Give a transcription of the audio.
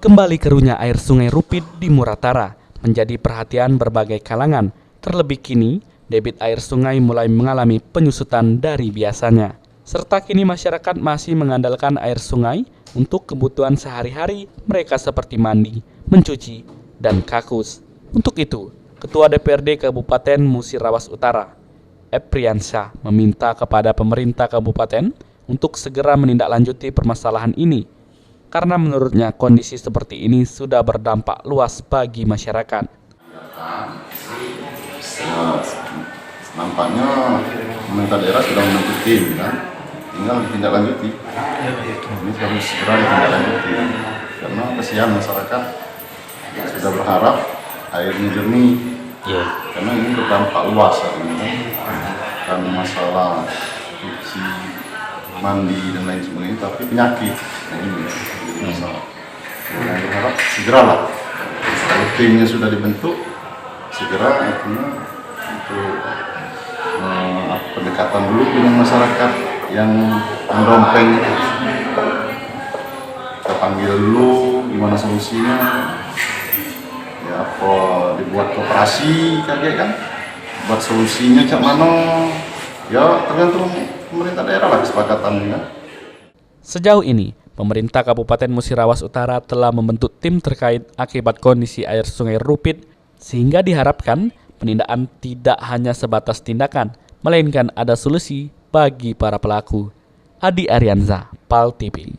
Kembali keruhnya air Sungai Rupit di Muratara menjadi perhatian berbagai kalangan. Terlebih kini, debit air sungai mulai mengalami penyusutan dari biasanya. Serta kini masyarakat masih mengandalkan air sungai untuk kebutuhan sehari-hari mereka seperti mandi, mencuci, dan kakus. Untuk itu, Ketua DPRD Kabupaten Musirawas Utara, Epriansyah, meminta kepada pemerintah kabupaten untuk segera menindaklanjuti permasalahan ini. Karena menurutnya kondisi seperti ini sudah berdampak luas bagi masyarakat. Nampaknya pemerintah daerah sudah membentuk tim, kan? Tinggal ditindaklanjuti. Ini harus segera ditindaklanjuti, karena kesian masyarakat sudah berharap airnya jernih. Karena ini berdampak luas hari ini, kan masalah cuci, mandi dan lain sebagainya, tapi penyakit. Nah, ini masalah. Yang berharap segeralah, kalau timnya sudah dibentuk, segera artinya untuk pendekatan dulu dengan masyarakat yang mendompeng. Kita panggil dulu gimana solusinya, ya apa dibuat kooperasi kayak kan, buat solusinya cak mana, ya tergantung pemerintah daerah lah kesepakatannya kan. Sejauh ini, pemerintah Kabupaten Musirawas Utara telah membentuk tim terkait akibat kondisi air Sungai Rupit, sehingga diharapkan penindakan tidak hanya sebatas tindakan, melainkan ada solusi bagi para pelaku. Adi Arianza, PAL TV.